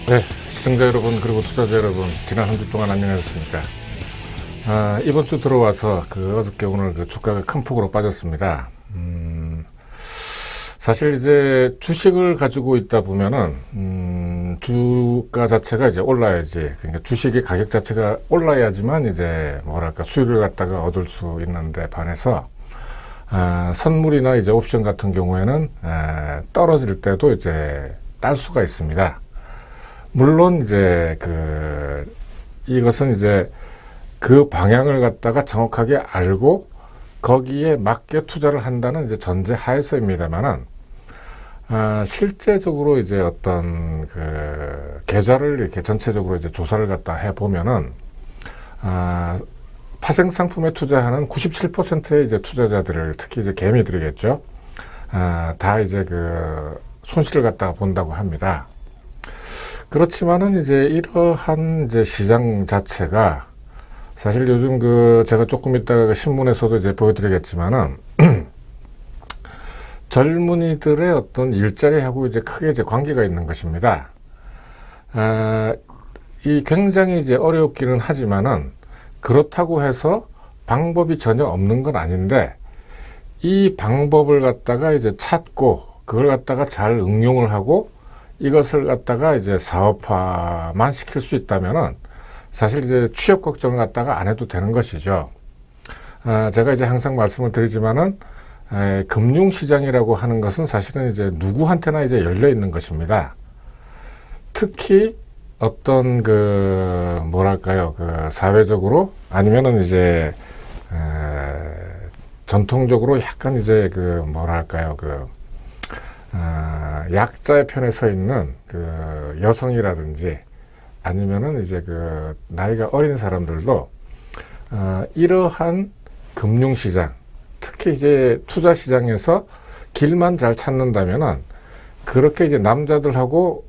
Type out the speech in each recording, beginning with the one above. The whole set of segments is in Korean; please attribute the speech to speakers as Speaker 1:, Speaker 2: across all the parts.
Speaker 1: 네, 시청자 여러분 그리고 투자자 여러분, 지난 한 주 동안 안녕하셨습니까? 이번 주 들어와서 어저께 오늘 주가가 큰 폭으로 빠졌습니다. 사실 이제 주식을 가지고 있다 보면은 주가 자체가 이제 올라야지, 그러니까 주식의 가격 자체가 올라야지만 이제 뭐랄까 수익을 갖다가 얻을 수 있는데 반해서 선물이나 이제 옵션 같은 경우에는 떨어질 때도 이제 딸 수가 있습니다. 물론 이제 이것은 이제 그 방향을 갖다가 정확하게 알고 거기에 맞게 투자를 한다는 이제 전제 하에서입니다만은, 실제적으로 이제 어떤 계좌를 이렇게 전체적으로 이제 조사를 갖다 해 보면은, 파생 상품에 투자하는 97%의 이제 투자자들을, 특히 이제 개미들이겠죠. 다 이제 손실을 갖다가 본다고 합니다. 그렇지만은 이제 이러한 이제 시장 자체가 사실 요즘 제가 조금 이따가 신문에서도 이제 보여드리겠지만은 젊은이들의 어떤 일자리하고 이제 크게 이제 관계가 있는 것입니다. 이 굉장히 이제 어렵기는 하지만은 그렇다고 해서 방법이 전혀 없는 건 아닌데, 이 방법을 갖다가 이제 찾고 그걸 갖다가 잘 응용을 하고 이것을 갖다가 이제 사업화만 시킬 수 있다면은 사실 이제 취업 걱정을 갖다가 안 해도 되는 것이죠. 제가 이제 항상 말씀을 드리지만은 금융시장이라고 하는 것은 사실은 이제 누구한테나 이제 열려 있는 것입니다. 특히 어떤 뭐랄까요, 사회적으로 아니면은 이제 전통적으로 약간 이제 뭐랄까요, 약자의 편에 서 있는 여성이라든지 아니면은 이제 나이가 어린 사람들도 이러한 금융시장, 특히 이제 투자시장에서 길만 잘 찾는다면은 그렇게 이제 남자들하고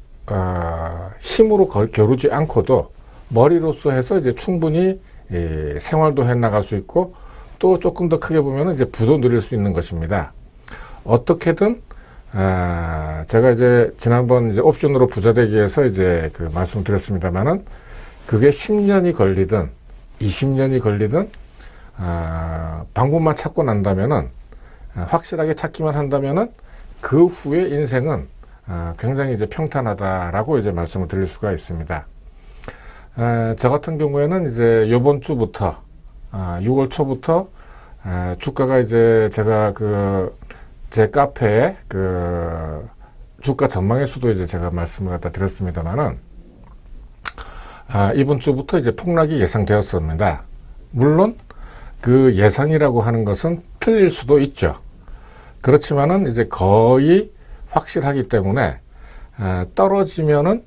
Speaker 1: 힘으로 겨루지 않고도 머리로서 해서 이제 충분히 생활도 해 나갈 수 있고, 또 조금 더 크게 보면은 이제 부도 누릴 수 있는 것입니다. 어떻게든 제가 이제 지난번 이제 옵션으로 부자 되기 위해서 이제 말씀드렸습니다만은, 그게 10년이 걸리든 20년이 걸리든 방법만 찾고 난다면은, 확실하게 찾기만 한다면은 그 후에 인생은 굉장히 이제 평탄하다라고 이제 말씀을 드릴 수가 있습니다. 저 같은 경우에는 이제 요번 주부터 6월 초부터 주가가 이제 제가 제 카페에 주가 전망의 수도 이제 제가 말씀을 갖다 드렸습니다만은, 이번 주부터 이제 폭락이 예상되었습니다. 물론 그 예상이라고 하는 것은 틀릴 수도 있죠. 그렇지만은 이제 거의 확실하기 때문에 떨어지면은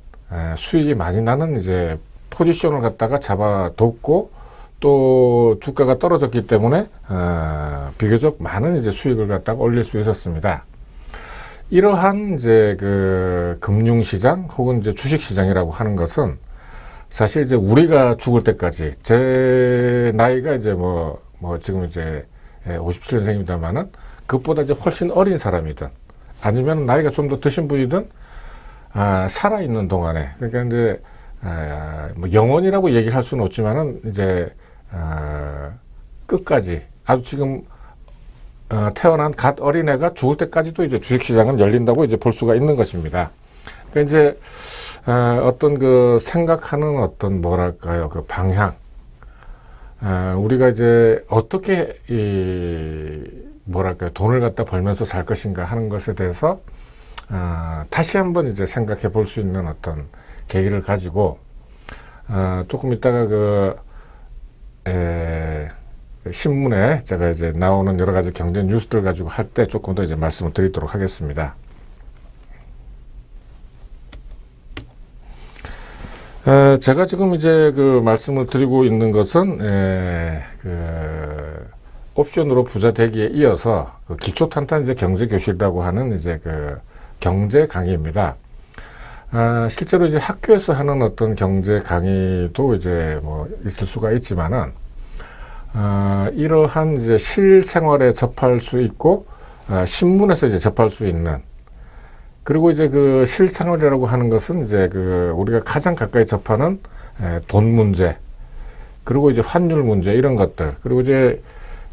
Speaker 1: 수익이 많이 나는 이제 포지션을 갖다가 잡아뒀고, 또 주가가 떨어졌기 때문에 비교적 많은 이제 수익을 갖다가 올릴 수 있었습니다. 이러한 이제 금융시장 혹은 이제 주식시장이라고 하는 것은 사실 이제 우리가 죽을 때까지, 제 나이가 이제 지금 이제 57년생입니다만은 그것보다 이제 훨씬 어린 사람이든 아니면 나이가 좀 더 드신 분이든 살아있는 동안에, 그러니까 이제 영원이라고 얘기를 할 수는 없지만은 이제 끝까지, 아주 지금 태어난 갓 어린애가 죽을 때까지도 이제 주식시장은 열린다고 이제 볼 수가 있는 것입니다. 그러니까 이제 어떤 생각하는 어떤 뭐랄까요, 방향, 우리가 이제 어떻게 뭐랄까요, 돈을 갖다 벌면서 살 것인가 하는 것에 대해서 다시 한번 이제 생각해 볼 수 있는 어떤 계기를 가지고, 조금 이따가 신문에 제가 이제 나오는 여러 가지 경제 뉴스들 가지고 할 때 조금 더 이제 말씀을 드리도록 하겠습니다. 제가 지금 이제 말씀을 드리고 있는 것은 옵션으로 부자 되기에 이어서 기초 탄탄 이제 경제 교실이라고 하는 이제 경제 강의입니다. 실제로 이제 학교에서 하는 어떤 경제 강의도 이제 있을 수가 있지만은, 이러한 이제 실생활에 접할 수 있고, 신문에서 이제 접할 수 있는 그리고 이제 그 실생활이라고 하는 것은 이제 그 우리가 가장 가까이 접하는 돈 문제, 그리고 이제 환율 문제 이런 것들, 그리고 이제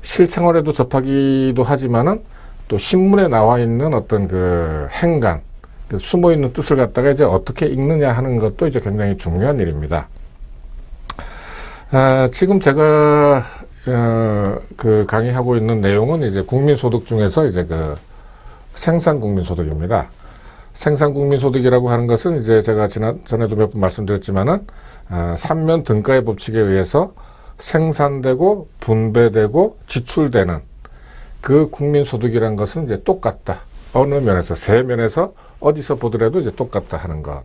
Speaker 1: 실생활에도 접하기도 하지만은 또 신문에 나와 있는 어떤 그 행간, 그 숨어 있는 뜻을 갖다가 이제 어떻게 읽느냐 하는 것도 이제 굉장히 중요한 일입니다. 지금 제가 그 강의하고 있는 내용은 이제 국민소득 중에서 이제 그 생산국민소득입니다. 생산국민소득이라고 하는 것은 이제 제가 전에도 몇 번 말씀드렸지만은 삼면 등가의 법칙에 의해서 생산되고 분배되고 지출되는 그 국민소득이라는 것은 이제 똑같다. 어느 면에서, 세 면에서 어디서 보더라도 이제 똑같다 하는 것.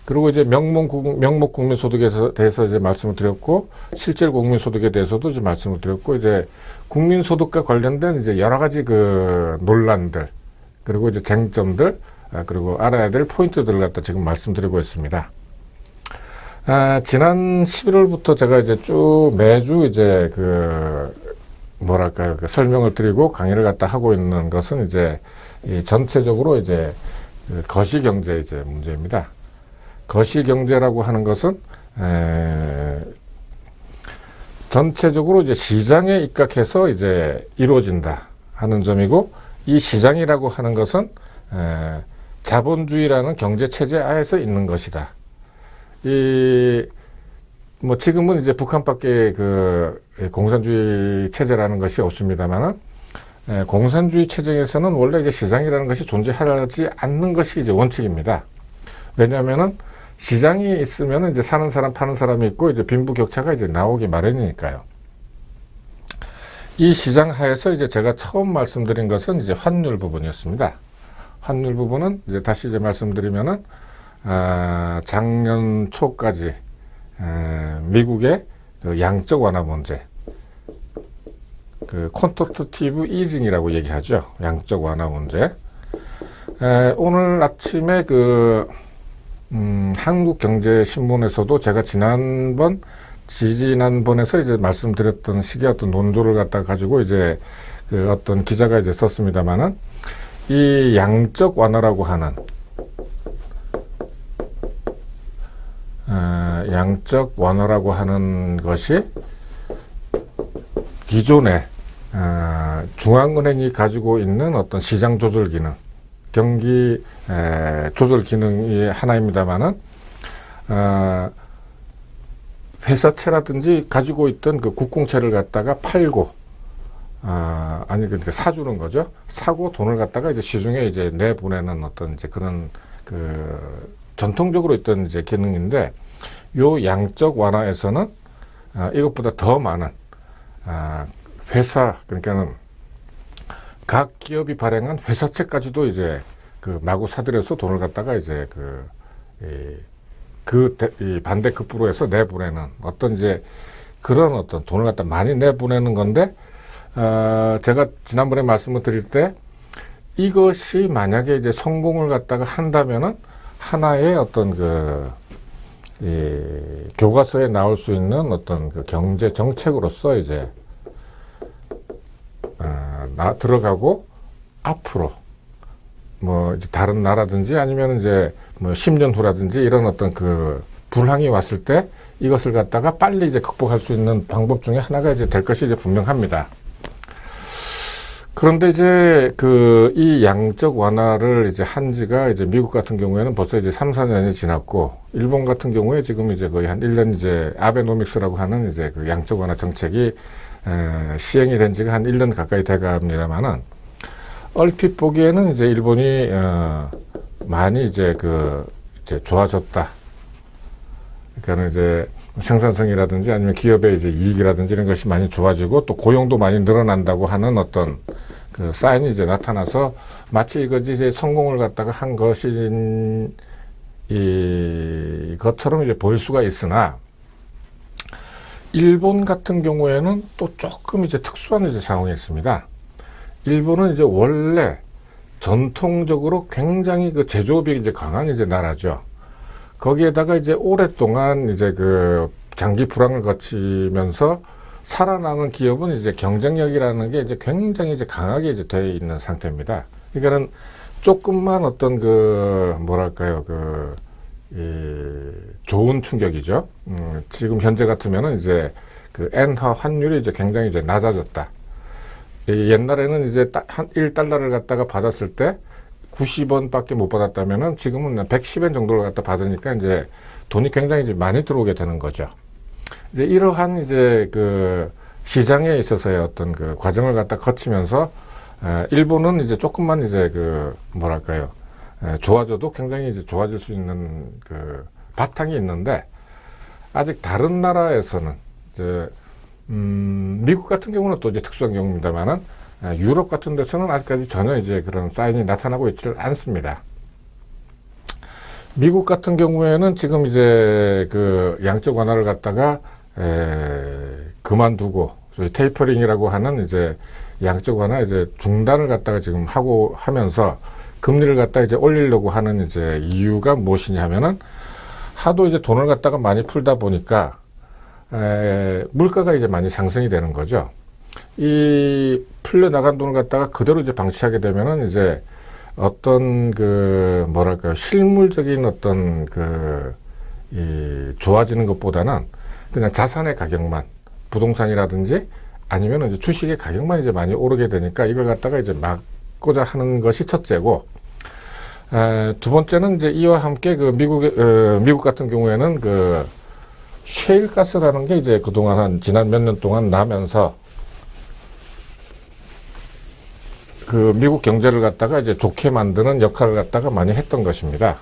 Speaker 1: 그리고 이제 명목 국민소득에 대해서 이제 말씀을 드렸고, 실질 국민소득에 대해서도 이제 말씀을 드렸고, 이제 국민소득과 관련된 이제 여러 가지 그 논란들, 그리고 이제 쟁점들, 그리고 알아야 될 포인트들을 갖다 지금 말씀드리고 있습니다. 지난 11월부터 제가 이제 쭉 매주 이제 그 뭐랄까요, 그 설명을 드리고 강의를 갖다 하고 있는 것은 이제 이 전체적으로 이제 그 거시경제 이제 문제입니다. 거시경제라고 하는 것은 전체적으로 이제 시장에 입각해서 이제 이루어진다 하는 점이고, 이 시장이라고 하는 것은 자본주의라는 경제 체제 하에서 있는 것이다. 뭐 지금은 이제 북한밖에 그 공산주의 체제라는 것이 없습니다만은, 공산주의 체제에서는 원래 이제 시장이라는 것이 존재하지 않는 것이 이제 원칙입니다. 왜냐하면은 시장이 있으면 이제 사는 사람, 파는 사람이 있고, 이제 빈부격차가 이제 나오기 마련이니까요. 이 시장 하에서 이제 제가 처음 말씀드린 것은 이제 환율 부분이었습니다. 환율 부분은 이제 다시 이제 말씀드리면은, 작년 초까지, 미국의 그 양적 완화 문제, 그 퀀터테이티브 이징이라고 얘기하죠. 양적 완화 문제. 오늘 아침에 그 한국경제신문에서도 제가 지지난번에서 이제 말씀드렸던 식의 어떤 논조를 갖다 가지고 이제 그 어떤 기자가 이제 썼습니다만은, 이 양적 완화라고 하는 양적 완화라고 하는 것이 기존에 중앙은행이 가지고 있는 어떤 시장 조절 기능, 경기 조절 기능이 하나입니다만은, 회사채라든지 가지고 있던 그 국공채를 갖다가 팔고, 그러니까 사주는 거죠. 사고 돈을 갖다가 이제 시중에 이제 내보내는 어떤 이제 그런 그 전통적으로 있던 이제 기능인데, 요 양적 완화에서는 이것보다 더 많은 회사, 그러니까는 각 기업이 발행한 회사채까지도 이제 그 마구 사들여서 돈을 갖다가 이제 이 반대급부로 해서 내보내는 어떤 이제 그런 어떤 돈을 갖다 많이 내보내는 건데, 제가 지난번에 말씀을 드릴 때 이것이 만약에 이제 성공을 갖다가 한다면은 하나의 어떤 교과서에 나올 수 있는 어떤 그 경제 정책으로서 이제 들어가고, 앞으로 뭐 이제 다른 나라든지 아니면 이제 뭐 10년 후라든지 이런 어떤 그 불황이 왔을 때 이것을 갖다가 빨리 이제 극복할 수 있는 방법 중에 하나가 이제 될 것이 이제 분명합니다. 그런데 이제 이 양적 완화를 이제 한 지가 이제 미국 같은 경우에는 벌써 이제 3, 4년이 지났고, 일본 같은 경우에 지금 이제 거의 한 1년 이제 아베노믹스라고 하는 이제 그 양적 완화 정책이 시행이 된 지가 한 1년 가까이 돼 갑니다만은, 얼핏 보기에는 이제 일본이 많이 이제 이제 좋아졌다. 그러니까 이제 생산성이라든지 아니면 기업의 이제 이익이라든지 이런 것이 많이 좋아지고, 또 고용도 많이 늘어난다고 하는 어떤 그 사인이 이제 나타나서 마치 이것이 이제 성공을 갖다가 한 것인 것처럼 이제 보일 수가 있으나, 일본 같은 경우에는 또 조금 이제 특수한 이제 상황이 있습니다. 일본은 이제 원래 전통적으로 굉장히 그 제조업이 이제 강한 이제 나라죠. 거기에다가 이제 오랫동안 이제 그 장기 불황을 거치면서 살아나는 기업은 이제 경쟁력이라는 게 이제 굉장히 이제 강하게 이제 되어 있는 상태입니다. 그러니까는 조금만 어떤 그 뭐랄까요 좋은 충격이죠. 지금 현재 같으면은 이제 그 엔화 환율이 이제 굉장히 이제 낮아졌다. 옛날에는 이제 한 1달러를 갖다가 받았을 때 90원밖에 못 받았다면은 지금은 110엔 정도를 갖다 받으니까 이제 돈이 굉장히 이제 많이 들어오게 되는 거죠. 이제 이러한 이제 그 시장에 있어서의 어떤 그 과정을 갖다 거치면서 일본은 이제 조금만 이제 그 뭐랄까요 좋아져도 굉장히 이제 좋아질 수 있는 그 바탕이 있는데, 아직 다른 나라에서는 이제 미국 같은 경우는 또 이제 특수한 경우입니다만은 유럽 같은 데서는 아직까지 전혀 이제 그런 사인이 나타나고 있지 않습니다. 미국 같은 경우에는 지금 이제 그 양적 완화를 갖다가 그만두고 저희 테이퍼링이라고 하는 이제 양적 완화 이제 중단을 갖다가 지금 하고 하면서 금리를 갖다가 이제 올리려고 하는 이제 이유가 무엇이냐 하면은 하도 이제 돈을 갖다가 많이 풀다 보니까 물가가 이제 많이 상승이 되는 거죠. 이 풀려나간 돈을 갖다가 그대로 이제 방치하게 되면은 이제 어떤 그 뭐랄까요 실물적인 어떤 그 좋아지는 것보다는 그냥 자산의 가격만, 부동산이라든지 아니면 이제 주식의 가격만 이제 많이 오르게 되니까 이걸 갖다가 이제 막고자 하는 것이 첫째고, 두 번째는 이제 이와 함께 그 미국 같은 경우에는 그 셰일가스라는 게 이제 그동안 한 지난 몇 년 동안 나면서 그 미국 경제를 갖다가 이제 좋게 만드는 역할을 갖다가 많이 했던 것입니다.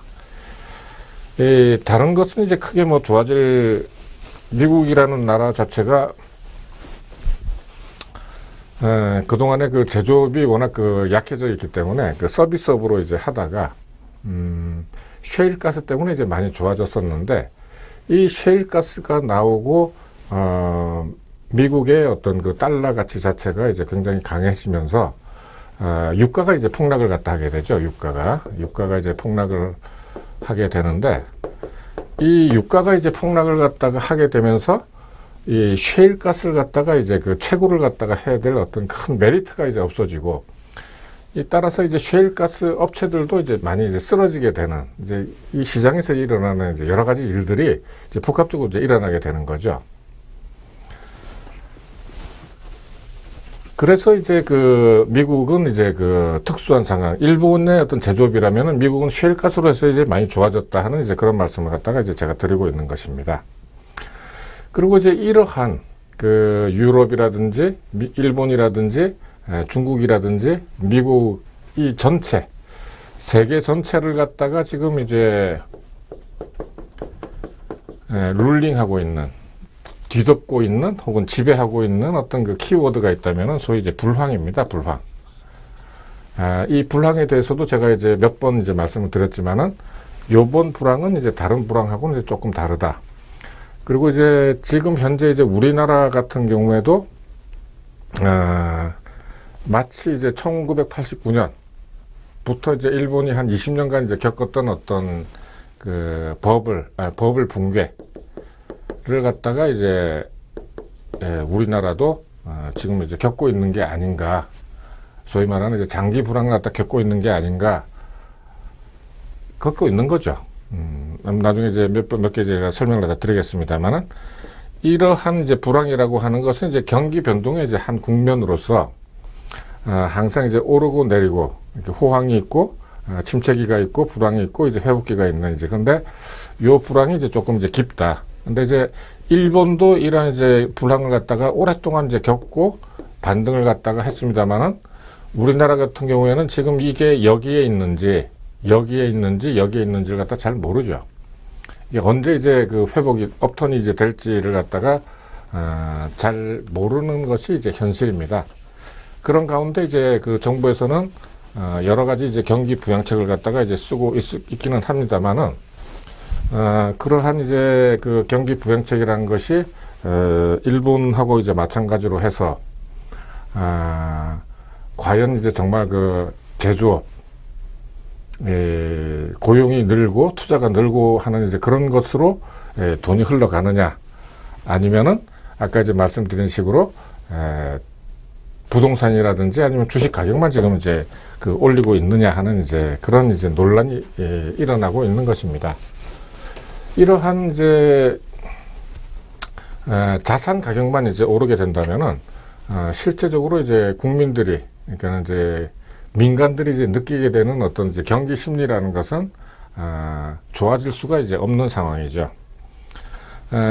Speaker 1: 다른 것은 이제 크게 뭐 좋아질, 미국이라는 나라 자체가 그동안에 그 제조업이 워낙 그 약해져 있기 때문에 그 서비스업으로 이제 하다가 셰일가스 때문에 이제 많이 좋아졌었는데, 이 셰일가스가 나오고 미국의 어떤 그 달러 가치 자체가 이제 굉장히 강해지면서 유가가 이제 폭락을 갖다 하게 되죠. 유가가 이제 폭락을 하게 되는데, 이 유가가 이제 폭락을 갖다가 하게 되면서 이 셰일가스를 갖다가 이제 그 채굴을 갖다가 해야 될 어떤 큰 메리트가 이제 없어지고, 따라서 이제 셰일가스 업체들도 이제 많이 이제 쓰러지게 되는, 이제 이 시장에서 일어나는 이제 여러 가지 일들이 이제 복합적으로 이제 일어나게 되는 거죠. 그래서 이제 그 미국은 이제 그 특수한 상황, 일본의 어떤 제조업이라면은 미국은 셰일가스로 해서 이제 많이 좋아졌다 하는 이제 그런 말씀을 갖다가 이제 제가 드리고 있는 것입니다. 그리고 이제 이러한 그 유럽이라든지 일본이라든지 중국이라든지 미국 이 전체 세계 전체를 갖다가 지금 이제 룰링하고 있는, 뒤덮고 있는 혹은 지배하고 있는 어떤 그 키워드가 있다면은 소위 이제 불황입니다. 불황. 이 불황에 대해서도 제가 이제 몇 번 이제 말씀을 드렸지만은 요번 불황은 이제 다른 불황하고는 이제 조금 다르다. 그리고 이제 지금 현재 이제 우리나라 같은 경우에도 마치 이제 1989년부터 이제 일본이 한 20년간 이제 겪었던 어떤 그 버블 붕괴를 갖다가 이제 우리나라도 지금 이제 겪고 있는 게 아닌가, 소위 말하는 이제 장기 불황을 갖다 겪고 있는 게 아닌가, 겪고 있는 거죠. 나중에 이제 몇 개 제가 설명을 다 드리겠습니다만은, 이러한 이제 불황이라고 하는 것은 이제 경기 변동의 이제 한 국면으로서 항상 이제 오르고 내리고 이렇게 호황이 있고 침체기가 있고 불황이 있고 이제 회복기가 있는, 이제 근데 요 불황이 이제 조금 이제 깊다. 근데 이제 일본도 이런 이제 불황을 갖다가 오랫동안 이제 겪고 반등을 갖다가 했습니다만은, 우리나라 같은 경우에는 지금 이게 여기에 있는지를 갖다 잘 모르죠. 이게 언제 이제 그 회복이 업턴이 이제 될지를 갖다가 잘 모르는 것이 이제 현실입니다. 그런 가운데 이제 그 정부에서는 여러 가지 이제 경기 부양책을 갖다가 이제 쓰고 있기는 합니다만은, 그러한 이제 그 경기 부양책이라는 것이 일본하고 이제 마찬가지로 해서 과연 이제 정말 그 제조업, 고용이 늘고 투자가 늘고 하는 이제 그런 것으로 돈이 흘러가느냐, 아니면은 아까 이제 말씀드린 식으로 부동산이라든지 아니면 주식 가격만 지금 이제 그 올리고 있느냐 하는 이제 그런 이제 논란이 일어나고 있는 것입니다. 이러한 이제 자산 가격만 이제 오르게 된다면은 실제적으로 이제 국민들이 그러니까 이제 민간들이 이제 느끼게 되는 어떤 이제 경기 심리라는 것은 좋아질 수가 이제 없는 상황이죠.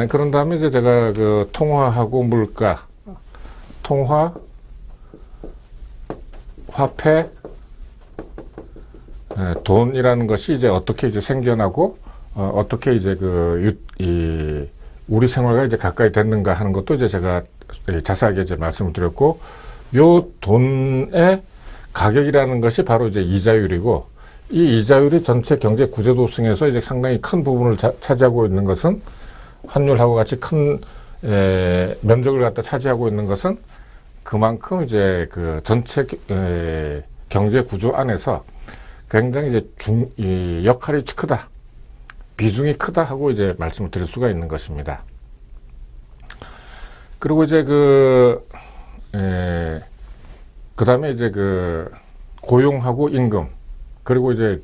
Speaker 1: 그런 다음에 이제 제가 그 통화하고 물가, 통화, 화폐, 돈이라는 것이 이제 어떻게 이제 생겨나고 어떻게 이제 우리 생활과 이제 가까이 됐는가 하는 것도 이제 제가 자세하게 이제 말씀을 드렸고, 요 돈의 가격이라는 것이 바로 이제 이자율이고, 이 이자율이 전체 경제 구조 도승에서 이제 상당히 큰 부분을 차지하고 있는 것은, 환율하고 같이 큰 면적을 갖다 차지하고 있는 것은 그만큼 이제 그 전체 경제 구조 안에서 굉장히 이제 역할이 크다, 비중이 크다 하고 이제 말씀을 드릴 수가 있는 것입니다. 그리고 이제 그 다음에 이제 그 고용하고 임금, 그리고 이제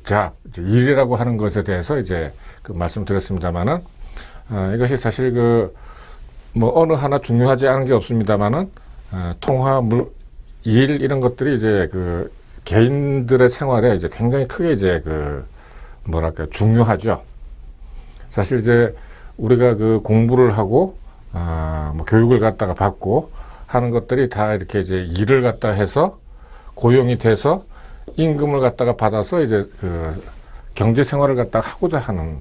Speaker 1: 이제 일이라고 하는 것에 대해서 이제 그 말씀드렸습니다만은, 이것이 사실 뭐 어느 하나 중요하지 않은 게 없습니다만은, 통화, 일 이런 것들이 이제 그 개인들의 생활에 이제 굉장히 크게 이제 뭐랄까 중요하죠. 사실 이제 우리가 그 공부를 하고 뭐 교육을 갖다가 받고 하는 것들이 다 이렇게 이제 일을 갖다 해서 고용이 돼서 임금을 갖다가 받아서 이제 그 경제 생활을 갖다가 하고자 하는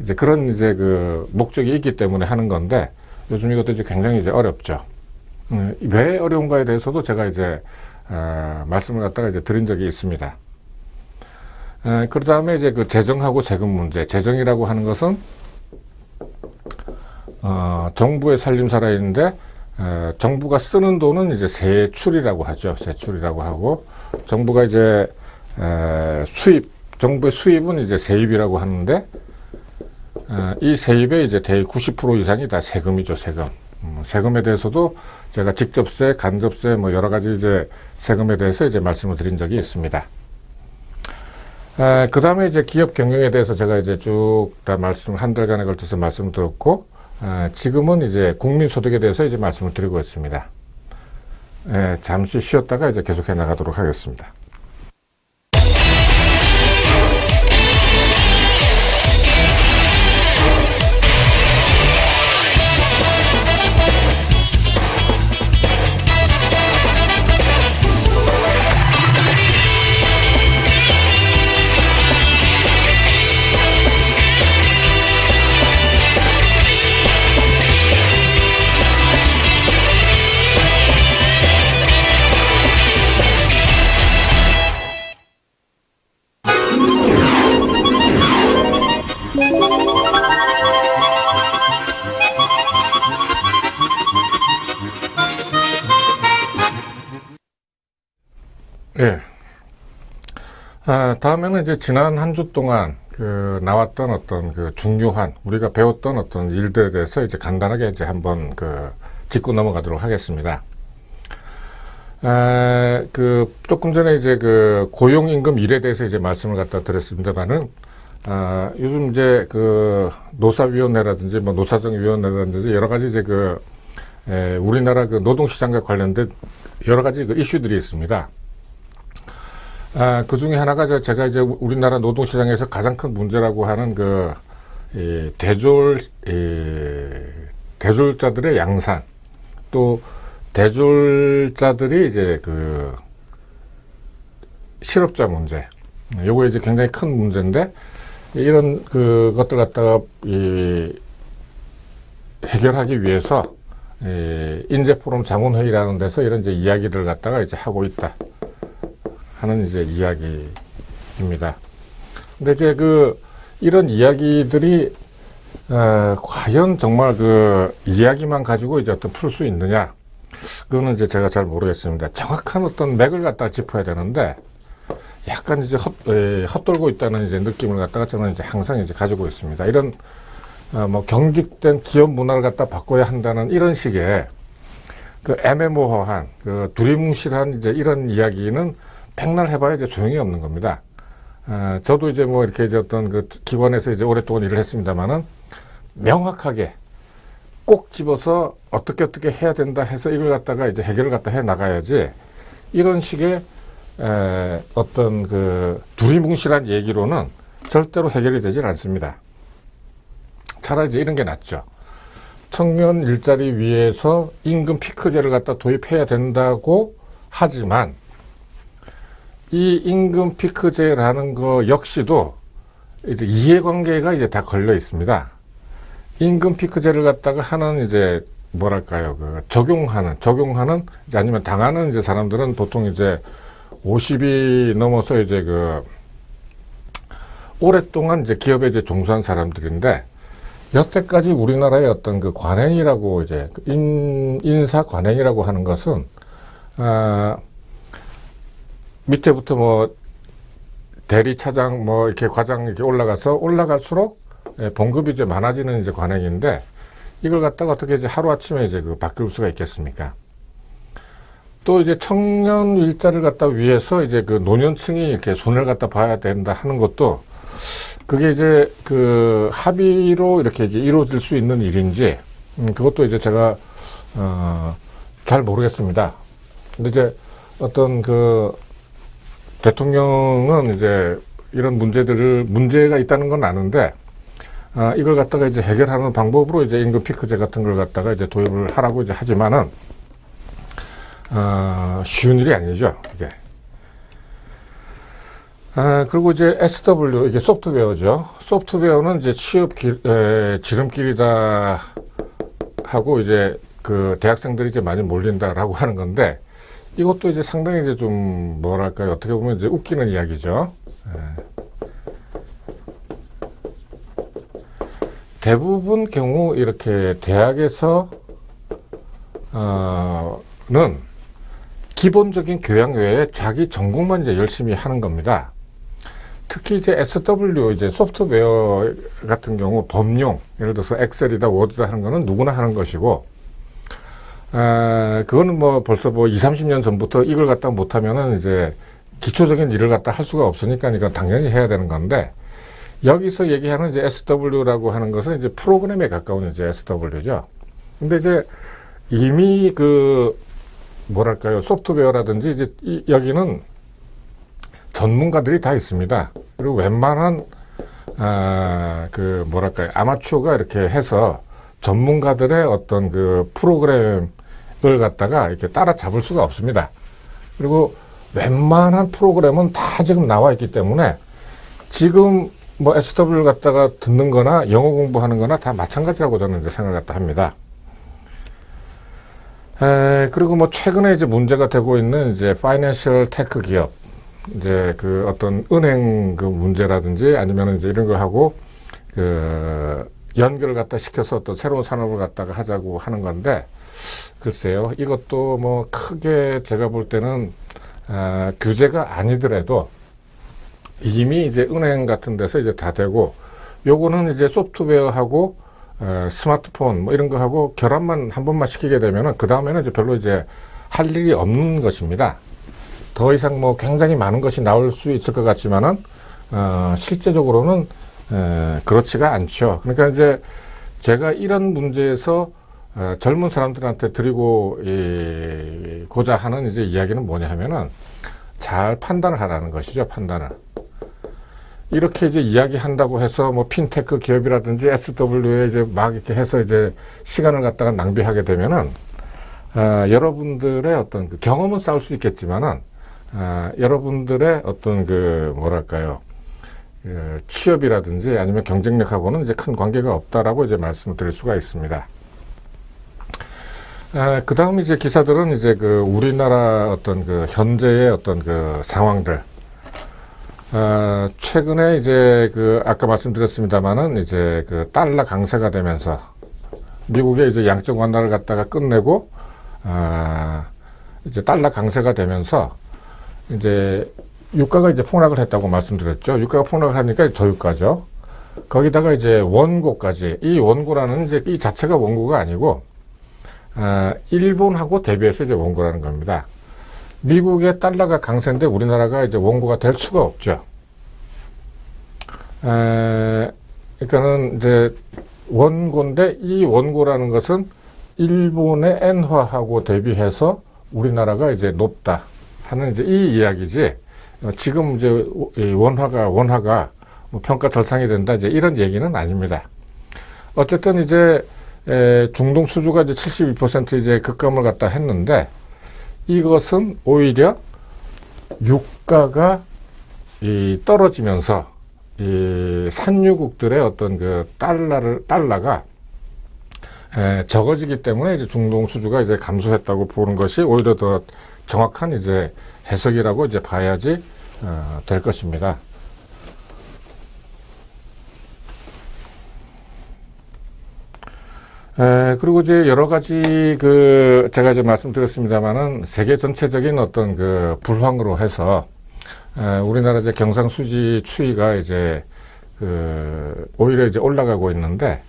Speaker 1: 이제 그런 이제 그 목적이 있기 때문에 하는 건데, 요즘 이것도 이제 굉장히 이제 어렵죠. 왜 어려운가에 대해서도 제가 이제 말씀을 갖다가 이제 드린 적이 있습니다. 그 다음에 이제 그 재정하고 세금 문제. 재정이라고 하는 것은 정부의 살림살이인데, 정부가 쓰는 돈은 이제 세출이라고 하죠. 세출이라고 하고, 정부가 이제 정부의 수입은 이제 세입이라고 하는데, 이 세입의 이제 대략 90% 이상이 다 세금이죠. 세금. 세금에 대해서도 제가 직접세, 간접세, 뭐 여러 가지 이제 세금에 대해서 이제 말씀을 드린 적이 있습니다. 그 다음에 이제 기업 경영에 대해서 제가 이제 쭉 다 한 달간에 걸쳐서 말씀을 드렸고, 지금은 이제 국민소득에 대해서 이제 말씀을 드리고 있습니다. 잠시 쉬었다가 이제 계속해 나가도록 하겠습니다. 예. 다음에는 이제 지난 한 주 동안 나왔던 어떤 중요한 우리가 배웠던 어떤 일들에 대해서 이제 간단하게 이제 한번 짚고 넘어가도록 하겠습니다. 조금 전에 이제 고용임금 일에 대해서 이제 말씀을 갖다 드렸습니다만은, 요즘 이제 노사위원회라든지 뭐 노사정위원회라든지 여러 가지 이제 우리나라 노동시장과 관련된 여러 가지 이슈들이 있습니다. 그 중에 하나가 제가 이제 우리나라 노동시장에서 가장 큰 문제라고 하는 대졸자들의 양산, 또 대졸자들이 이제 실업자 문제, 요거 이제 굉장히 큰 문제인데, 이런 것들 갖다가 해결하기 위해서 인재포럼 자문회의라는 데서 이런 이제 이야기를 갖다가 이제 하고 있다 하는 이제 이야기입니다. 근데 이제 이런 이야기들이 과연 정말 이야기만 가지고 이제 어떤 풀 수 있느냐, 그거는 이제 제가 잘 모르겠습니다. 정확한 어떤 맥을 갖다가 짚어야 되는데, 약간 이제 헛돌고 있다는 이제 느낌을 갖다가 저는 이제 항상 이제 가지고 있습니다. 이런 뭐 경직된 기업 문화를 갖다 바꿔야 한다는 이런 식의 그 애매모호한, 그 두리뭉실한 이제 이런 이야기는 백날 해봐야 이제 소용이 없는 겁니다. 저도 이제 뭐 이렇게 이제 어떤 그 기관에서 이제 오랫동안 일을 했습니다만은 명확하게 꼭 집어서 어떻게 해야 된다 해서 이걸 갖다가 이제 해결을 갖다 해 나가야지, 이런 식의 어떤 그 두리뭉실한 얘기로는 절대로 해결이 되질 않습니다. 차라리 이제 이런 게 낫죠. 청년 일자리 위해서 임금 피크제를 갖다 도입해야 된다고 하지만, 이 임금 피크제라는 거 역시도 이제 이해관계가 이제 다 걸려 있습니다. 임금 피크제를 갖다가 하는 이제 뭐랄까요, 그 적용하는 이제 아니면 당하는 이제 사람들은 보통 이제 50이 넘어서 이제 그 오랫동안 이제 기업에 이제 종사한 사람들인데, 여태까지 우리나라의 어떤 그 관행이라고 이제 인사 관행이라고 하는 것은 밑에부터 뭐 대리 차장 뭐 이렇게 과장 이렇게 올라갈수록 봉급이 이제 많아지는 이제 관행인데, 이걸 갖다가 어떻게 이제 하루아침에 이제 그 바뀔 수가 있겠습니까? 또 이제 청년 일자리를 갖다 위해서 이제 그 노년층이 이렇게 손해를 갖다 봐야 된다 하는 것도, 그게 이제 그 합의로 이렇게 이제 이루어질 수 있는 일인지, 그것도 이제 제가 잘 모르겠습니다. 근데 이제 어떤 그 대통령은 이제 이런 문제가 있다는 건 아는데, 이걸 갖다가 이제 해결하는 방법으로 이제 임금 피크제 같은 걸 갖다가 이제 도입을 하라고 이제 하지만은, 쉬운 일이 아니죠, 이게. 그리고 이제 SW, 이게 소프트웨어죠. 소프트웨어는 이제 취업 지름길이다 하고 이제 그 대학생들이 이제 많이 몰린다라고 하는 건데, 이것도 이제 상당히 이제 좀 뭐랄까요, 어떻게 보면 이제 웃기는 이야기죠. 대부분 경우 이렇게 대학에서 는 기본적인 교양 외에 자기 전공만 이제 열심히 하는 겁니다. 특히 이제 SW, 이제 소프트웨어 같은 경우 범용, 예를 들어서 엑셀이다, 워드다 하는 거는 누구나 하는 것이고, 그거는 뭐 벌써 뭐 20, 30년 전부터 이걸 갖다 못하면은 이제 기초적인 일을 갖다 할 수가 없으니까 이건 당연히 해야 되는 건데, 여기서 얘기하는 이제 SW라고 하는 것은 이제 프로그램에 가까운 이제 SW죠. 근데 이제 이미 그 뭐랄까요, 소프트웨어라든지 이제 여기는 전문가들이 다 있습니다. 그리고 웬만한 그 뭐랄까요, 아마추어가 이렇게 해서 전문가들의 어떤 그 프로그램을 갖다가 이렇게 따라잡을 수가 없습니다. 그리고 웬만한 프로그램은 다 지금 나와 있기 때문에 지금 뭐 SW를 갖다가 듣는 거나 영어 공부하는 거나 다 마찬가지라고 저는 이제 생각을 갖다 합니다. 그리고 뭐 최근에 이제 문제가 되고 있는 이제 파이낸셜 테크 기업, 이제 그 어떤 은행 그 문제라든지 아니면 이제 이런 걸 하고 그 연결을 갖다 시켜서 어떤 새로운 산업을 갖다가 하자고 하는 건데, 글쎄요, 이것도 뭐 크게 제가 볼 때는 규제가 아니더라도 이미 이제 은행 같은 데서 이제 다 되고, 요거는 이제 소프트웨어하고 스마트폰 뭐 이런 거 하고 결합만 한 번만 시키게 되면은 그 다음에는 이제 별로 이제 할 일이 없는 것입니다. 더 이상 뭐 굉장히 많은 것이 나올 수 있을 것 같지만은 실제적으로는 그렇지가 않죠. 그러니까 이제 제가 이런 문제에서 젊은 사람들한테 드리고 고자 하는 이제 이야기는 뭐냐 하면은, 잘 판단을 하라는 것이죠. 판단을. 이렇게 이제 이야기한다고 해서 뭐 핀테크 기업이라든지 SW에 이제 막 이렇게 해서 이제 시간을 갖다가 낭비하게 되면은 여러분들의 어떤 그 경험은 쌓을 수 있겠지만은 여러분들의 어떤 그 뭐랄까요, 취업이라든지 아니면 경쟁력하고는 이제 큰 관계가 없다라고 이제 말씀을 드릴 수가 있습니다. 그 다음 이제 기사들은 이제 그 우리나라 어떤 그 현재의 어떤 그 상황들, 최근에 이제 그 아까 말씀드렸습니다만은 이제 그 달러 강세가 되면서 미국의 이제 양적 완화를 갖다가 끝내고 이제 달러 강세가 되면서 이제 유가가 이제 폭락을 했다고 말씀드렸죠. 유가가 폭락을 하니까 저유가죠. 거기다가 이제 원고까지, 이 원고라는 이제 이 자체가 원고가 아니고 일본하고 대비해서 이제 원고라는 겁니다. 미국의 달러가 강세인데 우리나라가 이제 원고가 될 수가 없죠. 그러니까는 이제 원고인데 이 원고라는 것은 일본의 엔화하고 대비해서 우리나라가 이제 높다 하는 이제 이 이야기지. 지금 이제 원화가 뭐 평가 절상이 된다 이제 이런 얘기는 아닙니다. 어쨌든 이제 중동 수주가 이제 72% 이제 급감을 갖다 했는데 이것은 오히려 유가가 떨어지면서 이 산유국들의 어떤 그 달러가 적어지기 때문에 이제 중동 수주가 이제 감소했다고 보는 것이 오히려 더 정확한 이제 해석이라고 이제 봐야지 될 것입니다. 그리고 이제 여러 가지 제가 이제 말씀드렸습니다만은 세계 전체적인 어떤 그 불황으로 해서 우리나라 이제 경상수지 추이가 이제 오히려 이제 올라가고 있는데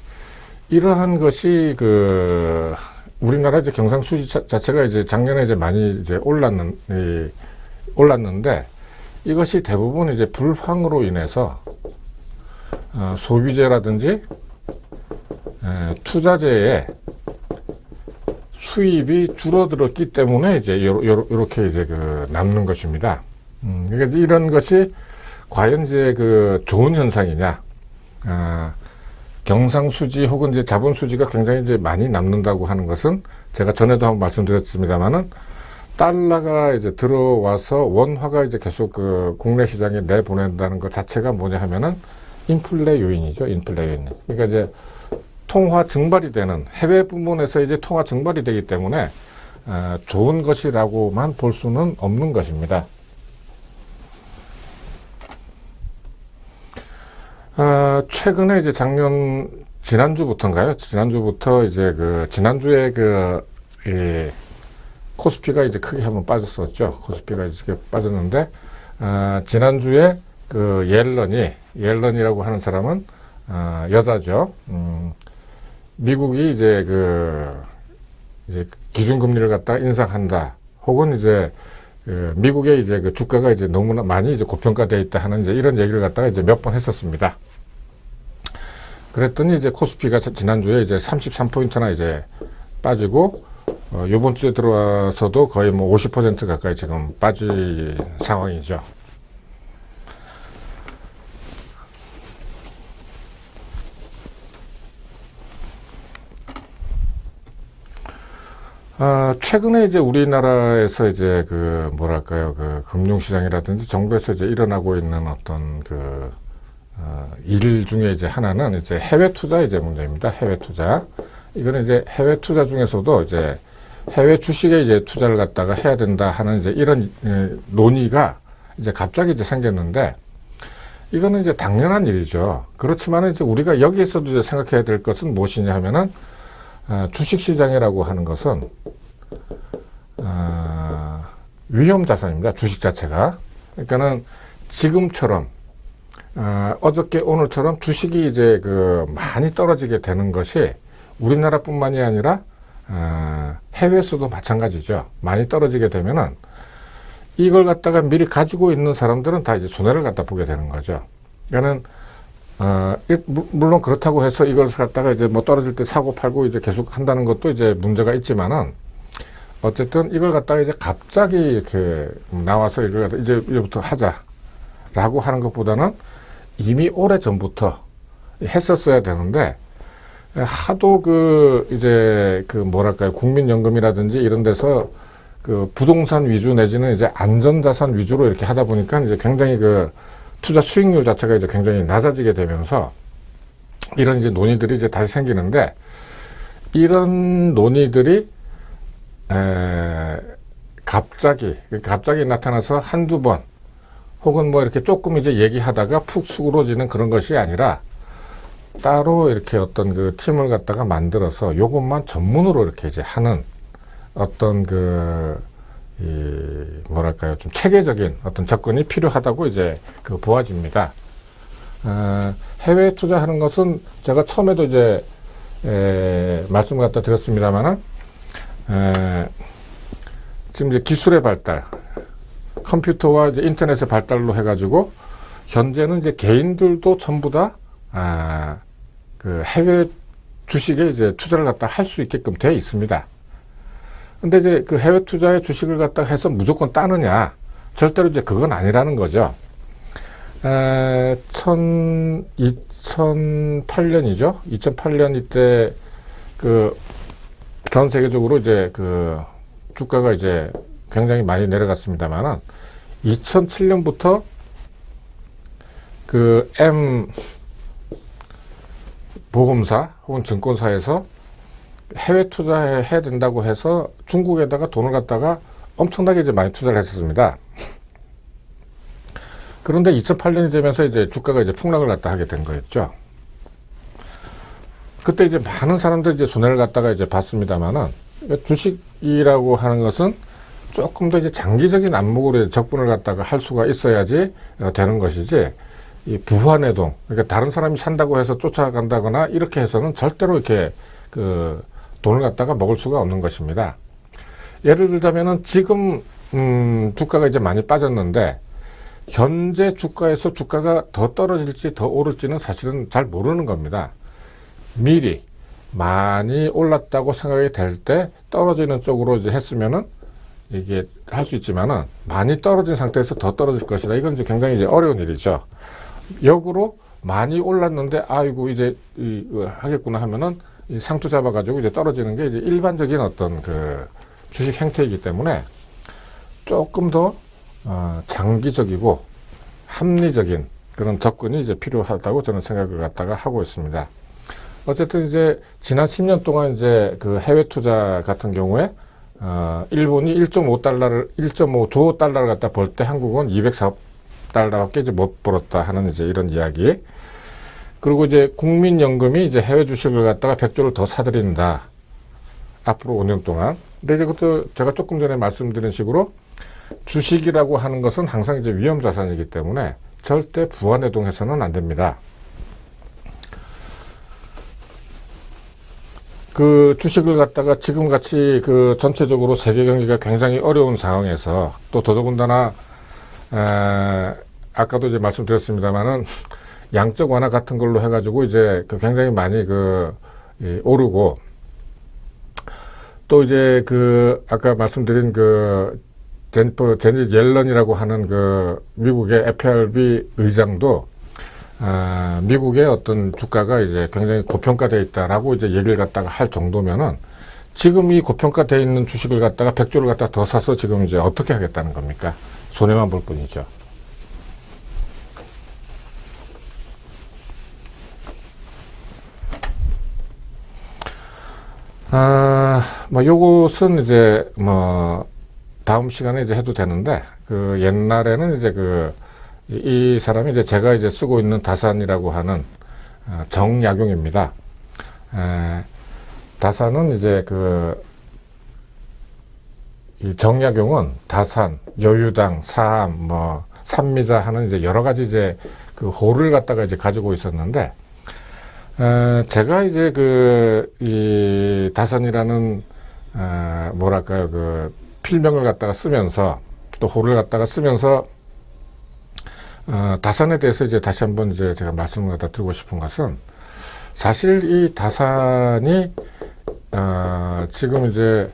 Speaker 1: 이러한 것이 우리나라 이제 경상수지 자체가 이제 작년에 이제 많이 이제 올랐는데 이것이 대부분 이제 불황으로 인해서 소비재라든지 투자재의 수입이 줄어들었기 때문에 이제 요렇게 이제 남는 것입니다. 그러니까 이런 것이 과연 이제 좋은 현상이냐? 경상수지 혹은 이제 자본수지가 굉장히 이제 많이 남는다고 하는 것은 제가 전에도 한번 말씀드렸습니다만은 달러가 이제 들어와서 원화가 이제 계속 국내 시장에 내보낸다는 것 자체가 뭐냐 하면은 인플레 요인이죠. 인플레 요인. 그러니까 이제 통화 증발이 되는 해외 부문에서 이제 통화 증발이 되기 때문에 좋은 것이라고만 볼 수는 없는 것입니다. 최근에 이제 지난주부터인가요? 지난주부터 이제 지난주에 코스피가 이제 크게 한번 빠졌었죠. 코스피가 이렇게 빠졌는데, 지난주에 옐런이라고 하는 사람은, 여자죠. 미국이 이제 이제 기준금리를 갖다가 인상한다. 혹은 이제 미국의 이제 주가가 이제 너무나 많이 이제 고평가되어 있다 하는 이제 이런 얘기를 갖다가 이제 몇 번 했었습니다. 그랬더니 이제 코스피가 지난주에 이제 33포인트나 이제 빠지고, 요번 주에 들어와서도 거의 뭐 50% 가까이 지금 빠진 상황이죠. 최근에 이제 우리나라에서 이제 뭐랄까요, 금융시장이라든지 정부에서 이제 일어나고 있는 어떤 일 중에 이제 하나는 이제 해외 투자 이제 문제입니다. 해외 투자. 이거는 이제 해외 투자 중에서도 이제 해외 주식에 이제 투자를 갖다가 해야 된다 하는 이제 이런 논의가 이제 갑자기 이제 생겼는데 이거는 이제 당연한 일이죠. 그렇지만 이제 우리가 여기에서도 이제 생각해야 될 것은 무엇이냐 하면은 주식시장이라고 하는 것은 위험 자산입니다. 주식 자체가. 그러니까는 지금처럼 어저께 오늘처럼 주식이 이제 많이 떨어지게 되는 것이 우리나라뿐만이 아니라 해외에서도 마찬가지죠. 많이 떨어지게 되면은 이걸 갖다가 미리 가지고 있는 사람들은 다 이제 손해를 갖다 보게 되는 거죠. 그러니까는 물론 그렇다고 해서 이걸 갖다가 이제 뭐 떨어질 때 사고 팔고 이제 계속 한다는 것도 이제 문제가 있지만은 어쨌든 이걸 갖다가 이제 갑자기 이렇게 나와서 이걸 갖다 이제부터 하자라고 하는 것보다는 이미 오래 전부터 했었어야 되는데 하도 이제 뭐랄까요, 국민연금이라든지 이런 데서 부동산 위주 내지는 이제 안전자산 위주로 이렇게 하다 보니까 이제 굉장히 투자 수익률 자체가 이제 굉장히 낮아지게 되면서 이런 이제 논의들이 이제 다시 생기는데 이런 논의들이 갑자기 나타나서 한두 번 혹은 뭐 이렇게 조금 이제 얘기하다가 푹 수그러지는 그런 것이 아니라 따로 이렇게 어떤 팀을 갖다가 만들어서 요것만 전문으로 이렇게 이제 하는 어떤 뭐랄까요, 좀 체계적인 어떤 접근이 필요하다고 이제 보아집니다. 해외 투자하는 것은 제가 처음에도 이제 말씀을 갖다 드렸습니다만은 지금 이제 기술의 발달, 컴퓨터와 이제 인터넷의 발달로 해가지고 현재는 이제 개인들도 전부 다 그 해외 주식에 이제 투자를 갖다 할 수 있게끔 되어 있습니다. 근데 이제 그 해외 투자에 주식을 갖다 해서 무조건 따느냐? 절대로 이제 그건 아니라는 거죠. 2008년이죠. 2008년 이때 그 전 세계적으로 이제 그 주가가 이제 굉장히 많이 내려갔습니다만은 2007년부터 그 M 보험사 혹은 증권사에서 해외 투자해야 된다고 해서 중국에다가 돈을 갖다가 엄청나게 이제 많이 투자를 했었습니다. 그런데 2008년이 되면서 이제 주가가 이제 폭락을 갖다 하게 된 거였죠. 그때 이제 많은 사람들이 이제 손해를 갖다가 이제 봤습니다만은 주식이라고 하는 것은 조금 더 이제 장기적인 안목으로 이제 적분을 갖다가 할 수가 있어야지 되는 것이지, 이 부화내동, 그러니까 다른 사람이 산다고 해서 쫓아간다거나 이렇게 해서는 절대로 이렇게 그 돈을 갖다가 먹을 수가 없는 것입니다. 예를 들자면은 지금 주가가 이제 많이 빠졌는데 현재 주가에서 주가가 더 떨어질지 더 오를지는 사실은 잘 모르는 겁니다. 미리 많이 올랐다고 생각이 될 때 떨어지는 쪽으로 이제 했으면은 이게 할 수 있지만은 많이 떨어진 상태에서 더 떨어질 것이다. 이건 이제 굉장히 이제 어려운 일이죠. 역으로 많이 올랐는데 아이고 이제 하겠구나 하면은 이 상투 잡아가지고 이제 떨어지는 게 이제 일반적인 어떤 그 주식 행태이기 때문에 조금 더 장기적이고 합리적인 그런 접근이 이제 필요하다고 저는 생각을 갖다가 하고 있습니다. 어쨌든 이제 지난 10년 동안 이제 그 해외 투자 같은 경우에 일본이 1.5조 달러를 갖다 벌 때 한국은 204달러밖에 이제 못 벌었다 하는 이제 이런 이야기. 그리고 이제 국민연금이 이제 해외 주식을 갖다가 100조를 더 사들인다. 앞으로 5년 동안. 근데 이제 그것도 제가 조금 전에 말씀드린 식으로 주식이라고 하는 것은 항상 이제 위험 자산이기 때문에 절대 부화내동해서는 안 됩니다. 그 주식을 갖다가 지금 같이 그 전체적으로 세계 경기가 굉장히 어려운 상황에서 또 더더군다나 아까도 이제 말씀드렸습니다만은 양적 완화 같은 걸로 해가지고 이제 그 굉장히 많이 오르고 또 이제 그 아까 말씀드린 그 제닛 옐런이라고 하는 그 미국의 FRB 의장도 미국의 어떤 주가가 이제 굉장히 고평가되어 있다라고 이제 얘기를 갖다가 할 정도면은 지금 이 고평가되어 있는 주식을 갖다가 100조를 갖다가 더 사서 지금 이제 어떻게 하겠다는 겁니까? 손해만 볼 뿐이죠. 뭐 요것은 이제 뭐 다음 시간에 이제 해도 되는데 그 옛날에는 이제 이 사람이 이제 제가 이제 쓰고 있는 다산이라고 하는 정약용입니다. 다산은 이제 이 정약용은 다산, 여유당, 사암, 뭐 산미자 하는 이제 여러 가지 이제 그 호를 갖다가 이제 가지고 있었는데 제가 이제 이 다산이라는 뭐랄까요 그 필명을 갖다가 쓰면서 또 호를 갖다가 쓰면서 다산에 대해서 이제 다시 한번 이제 제가 말씀을 갖다 드리고 싶은 것은 사실 이 다산이 지금 이제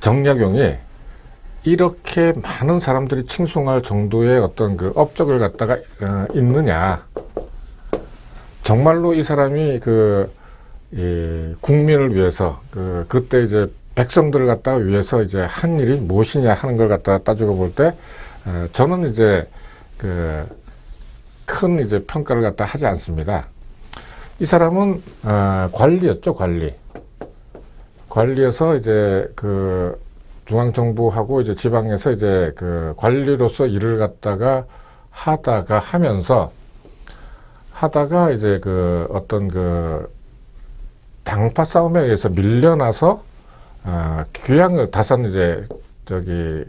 Speaker 1: 정약용이 이렇게 많은 사람들이 칭송할 정도의 어떤 그 업적을 갖다가 있느냐. 정말로 이 사람이 이 국민을 위해서 그때 이제 백성들을 갖다가 위해서 이제 한 일이 무엇이냐 하는 걸 갖다가 따지고 볼 때 저는 이제 큰 이제 평가를 갖다 하지 않습니다. 이 사람은 관리였죠, 관리여서 이제 중앙정부하고 이제 지방에서 이제 관리로서 일을 갖다가 하다가 이제 어떤 당파 싸움에 의해서 밀려나서 다산 이제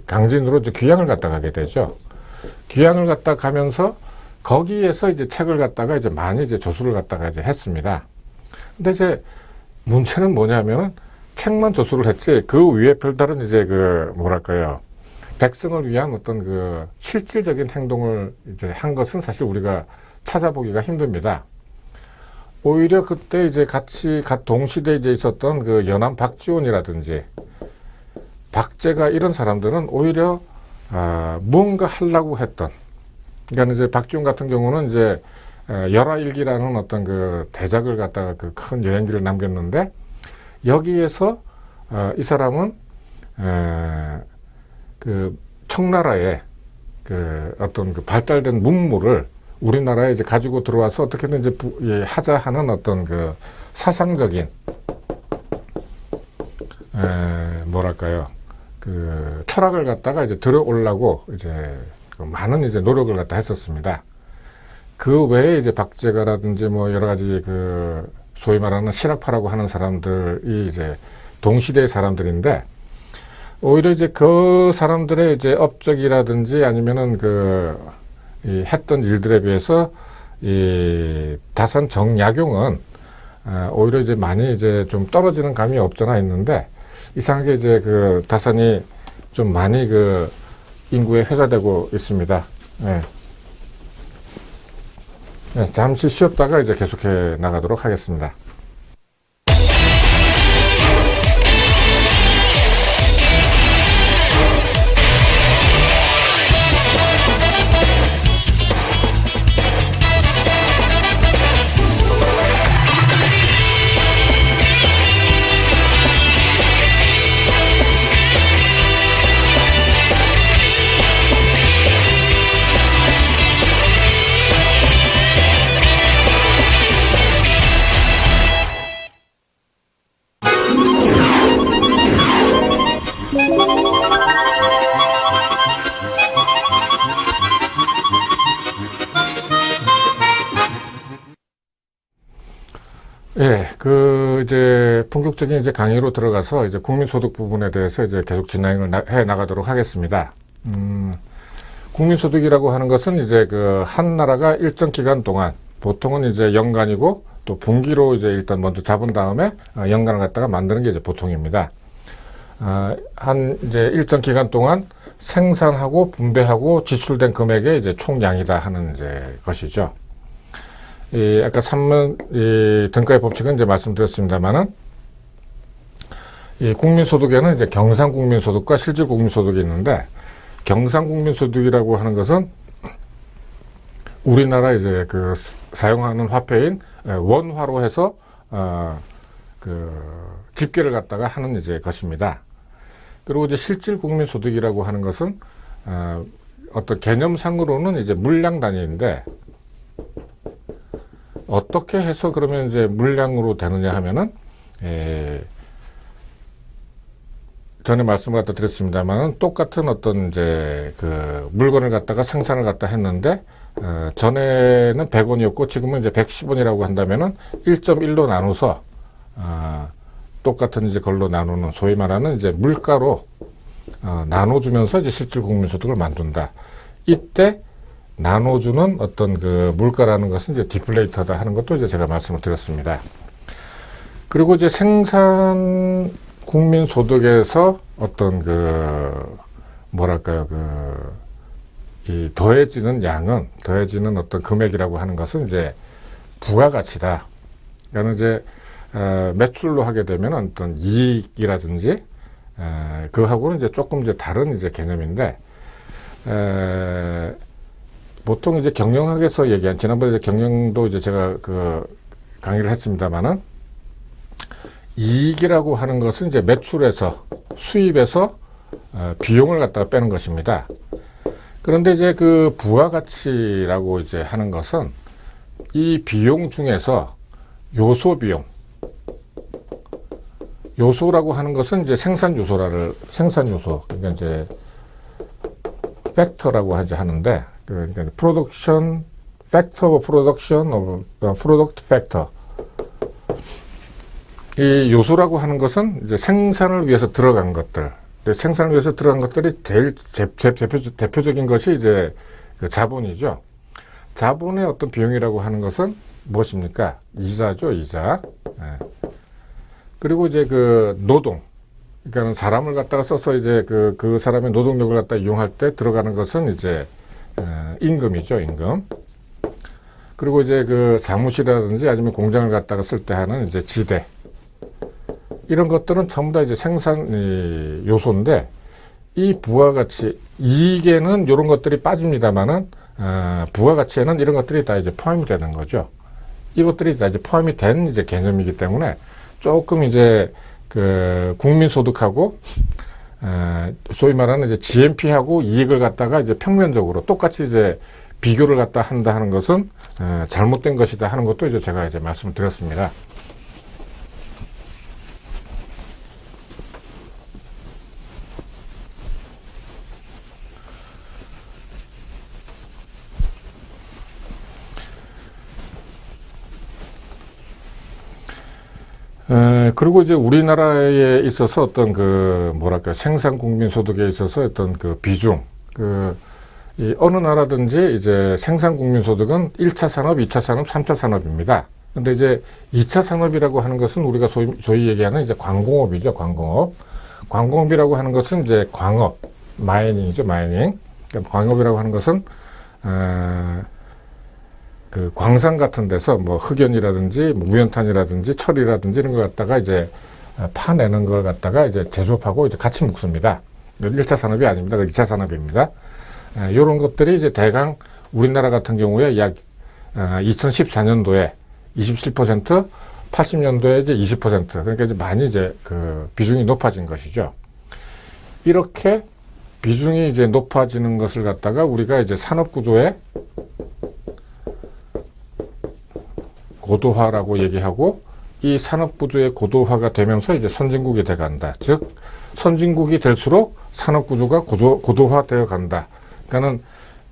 Speaker 1: 강진으로 이제 귀향을 갖다 가게 되죠. 귀향을 갖다 가면서 거기에서 이제 책을 갖다가 이제 많이 이제 조수를 갖다가 이제 했습니다. 근데 이제 문제는 뭐냐면은 책만 저수를 했지 그 위에 별다른 이제 그 뭐랄까요, 백성을 위한 어떤 그 실질적인 행동을 이제 한 것은 사실 우리가 찾아보기가 힘듭니다. 오히려 그때 이제 같이 동시대에 이제 있었던 그 연암 박지원이라든지 박제가 이런 사람들은 오히려 무언가 하려고 했던, 그러니까 이제 박지원 같은 경우는 이제 열하일기라는 어떤 그 대작을 갖다가 그 큰 여행기를 남겼는데, 여기에서 이 사람은 그 청나라의 그 어떤 그 발달된 문물을 우리나라에 이제 가지고 들어와서 어떻게든 이제 하자 하는 어떤 그 사상적인 뭐랄까요, 그 철학을 갖다가 이제 들어오려고 이제 많은 이제 노력을 갖다 했었습니다. 그 외에 이제 박제가라든지 뭐 여러 가지 그 소위 말하는 실학파라고 하는 사람들이 이제 동시대의 사람들인데, 오히려 이제 그 사람들의 이제 업적이라든지 아니면은 이 했던 일들에 비해서 이 다산 정약용은 오히려 이제 많이 이제 좀 떨어지는 감이 없잖아 있는데, 이상하게 이제 그 다산이 좀 많이 그 인구에 회자되고 있습니다. 네. 네, 잠시 쉬었다가 이제 계속해 나가도록 하겠습니다. 예, 이제, 본격적인 이제 강의로 들어가서 이제 국민소득 부분에 대해서 이제 계속 진행을 해 나가도록 하겠습니다. 국민소득이라고 하는 것은 이제 한 나라가 일정 기간 동안, 보통은 이제 연간이고 또 분기로 이제 일단 먼저 잡은 다음에 연간을 갖다가 만드는 게 이제 보통입니다. 한 이제 일정 기간 동안 생산하고 분배하고 지출된 금액의 이제 총량이다 하는 이제 것이죠. 아까 3번 등가의 법칙은 이제 말씀드렸습니다만은, 이 국민소득에는 이제 경상국민소득과 실질국민소득이 있는데, 경상국민소득이라고 하는 것은 우리나라 이제 사용하는 화폐인 원화로 해서 집계를 갖다가 하는 이제 것입니다. 그리고 이제 실질국민소득이라고 하는 것은 어떤 개념상으로는 이제 물량 단위인데, 어떻게 해서 그러면 이제 물량으로 되느냐 하면은, 전에 말씀을 갖다 드렸습니다만은, 똑같은 어떤 이제 물건을 갖다가 생산을 갖다 했는데, 전에는 100원이었고 지금은 이제 110원이라고 한다면은 1.1로 나눠서, 똑같은 이제 걸로 나누는 소위 말하는 이제 물가로, 나눠주면서 이제 실질국민소득을 만든다. 이때, 나눠주는 어떤 물가라는 것은 이제 디플레이터다 하는 것도 이제 제가 말씀을 드렸습니다. 그리고 이제 생산 국민 소득에서 어떤 뭐랄까요, 이 더해지는 양은, 더해지는 어떤 금액이라고 하는 것은 이제 부가가치다. 그러니까 이제 매출로 하게 되면 어떤 이익이라든지 그하고는 이제 조금 이제 다른 이제 개념인데, 보통 이제 경영학에서 얘기한, 지난번에 이제 경영도 이제 제가 강의를 했습니다만은, 이익이라고 하는 것은 이제 매출에서, 수입에서 비용을 갖다가 빼는 것입니다. 그런데 이제 부가가치라고 이제 하는 것은 이 비용 중에서 요소 비용, 요소라고 하는 것은 이제 생산 요소, 그러니까 이제 팩터라고 하는데, 그러니까 프로덕션 팩터, 프로덕션, 프로덕트 팩터. 이 요소라고 하는 것은 이제 생산을 위해서 들어간 것들. 생산을 위해서 들어간 것들이 제일 대표적인 것이 이제 자본이죠. 자본의 어떤 비용이라고 하는 것은 무엇입니까? 이자죠, 이자. 그리고 이제 그 노동, 그러니까 사람을 갖다가 써서 이제 그 사람의 노동력을 갖다 이용할 때 들어가는 것은 이제 임금이죠, 임금. 그리고 이제 그 사무실이라든지 아니면 공장을 갖다가 쓸 때 하는 이제 지대. 이런 것들은 전부 다 이제 생산 요소인데, 이 부가가치, 이익에는 이런 것들이 빠집니다만은, 부가가치에는 이런 것들이 다 이제 포함이 되는 거죠. 이것들이 다 이제 포함이 된 이제 개념이기 때문에 조금 이제 그 국민소득하고, 소위 말하는 이제 GNP하고 이익을 갖다가 이제 평면적으로 똑같이 이제 비교를 갖다 한다 하는 것은 잘못된 것이다 하는 것도 이제 제가 이제 말씀을 드렸습니다. 그리고 이제 우리나라에 있어서 어떤 그 뭐랄까 생산 국민 소득에 있어서 어떤 그 비중, 이 어느 나라든지 이제 생산 국민 소득은 1차 산업, 2차 산업, 3차 산업입니다. 근데 이제 2차 산업이라고 하는 것은 우리가 소위 얘기하는 이제 광공업이죠, 광공업. 광공업이라고 하는 것은 이제 광업, 마이닝이죠, 마이닝. 그러니까 광업이라고 하는 것은 그 광산 같은 데서 뭐 흑연이라든지 뭐 무연탄이라든지 철이라든지 이런 걸 갖다가 이제 파내는 걸 갖다가 이제 제조업하고 이제 같이 묶습니다. 1차 산업이 아닙니다. 2차 산업입니다. 이런 것들이 이제 대강 우리나라 같은 경우에 약 2014년도에 27%, 80년도에 이제 20%, 그러니까 이제 많이 이제 그 비중이 높아진 것이죠. 이렇게 비중이 이제 높아지는 것을 갖다가 우리가 이제 산업 구조의 고도화라고 얘기하고, 이 산업 구조의 고도화가 되면서 이제 선진국이 돼 간다. 즉, 선진국이 될수록 산업 구조가 고도화되어 간다. 그러니까는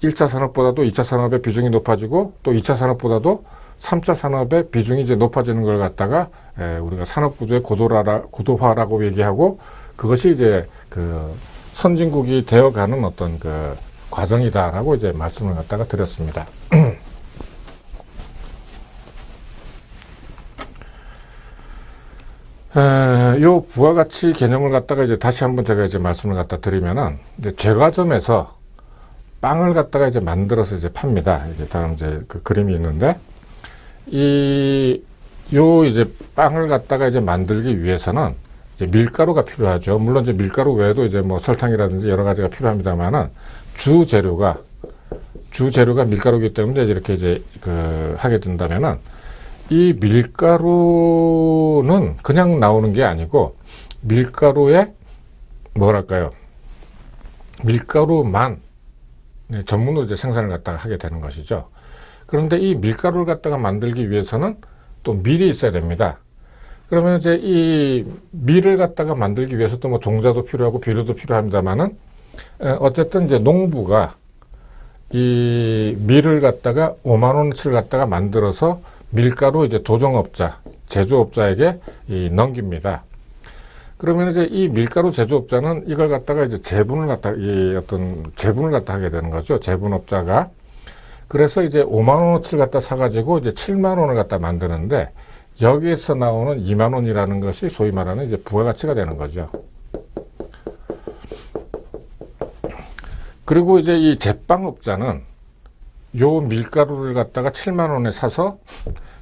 Speaker 1: 1차 산업보다도 2차 산업의 비중이 높아지고, 또 2차 산업보다도 3차 산업의 비중이 이제 높아지는 걸 갖다가 우리가 산업 구조의 고도화라고 얘기하고, 그것이 이제 그 선진국이 되어 가는 어떤 그 과정이다라고 이제 말씀을 갖다가 드렸습니다. 요 부가가치 개념을 갖다가 이제 다시 한번 제가 이제 말씀을 갖다 드리면은, 이제 제과점에서 빵을 갖다가 이제 만들어서 이제 팝니다. 이제 다음 이제 그 그림이 있는데, 요 이제 빵을 갖다가 이제 만들기 위해서는 이제 밀가루가 필요하죠. 물론 이제 밀가루 외에도 이제 뭐 설탕이라든지 여러 가지가 필요합니다만은, 주재료가 밀가루이기 때문에 이렇게 이제 하게 된다면은, 이 밀가루는 그냥 나오는 게 아니고, 밀가루에 뭐랄까요, 밀가루만 전문으로 이제 생산을 갖다가 하게 되는 것이죠. 그런데 이 밀가루를 갖다가 만들기 위해서는 또 밀이 있어야 됩니다. 그러면 이제 이 밀을 갖다가 만들기 위해서 또 뭐 종자도 필요하고 비료도 필요합니다만은, 어쨌든 이제 농부가 이 밀을 갖다가 5만 원어치를 갖다가 만들어서 밀가루 이제 도정업자, 제조업자에게 넘깁니다. 그러면 이제 이 밀가루 제조업자는 이걸 갖다가 이제 재분을 갖다 하게 되는 거죠. 재분업자가. 그래서 이제 5만 원어치를 갖다 사가지고 이제 7만 원을 갖다 만드는데, 여기에서 나오는 2만 원이라는 것이 소위 말하는 이제 부가가치가 되는 거죠. 그리고 이제 이 제빵업자는 요 밀가루를 갖다가 7만 원에 사서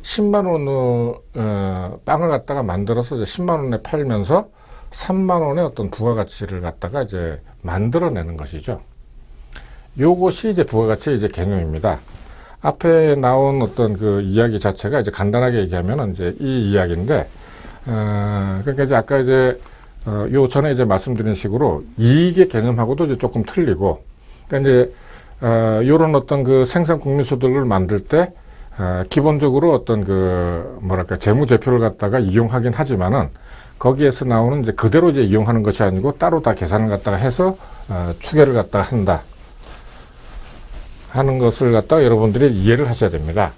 Speaker 1: 10만 원의 빵을 갖다가 만들어서 이제 10만 원에 팔면서 3만 원의 어떤 부가가치를 갖다가 이제 만들어내는 것이죠. 요것이 이제 부가가치의 이제 개념입니다. 앞에 나온 어떤 그 이야기 자체가 이제 간단하게 얘기하면 이제 이 이야기인데, 그러니까 이제 아까 이제 요 전에 이제 말씀드린 식으로 이익의 개념하고도 이제 조금 틀리고, 그러니까 이제 요런 어떤 그 생산 국민소득을 만들 때 기본적으로 어떤 그 뭐랄까 재무제표를 갖다가 이용하긴 하지만은, 거기에서 나오는 이제 그대로 이제 이용하는 것이 아니고 따로 다 계산을 갖다가 해서 추계를 갖다가 한다 하는 것을 갖다가 여러분들이 이해를 하셔야 됩니다.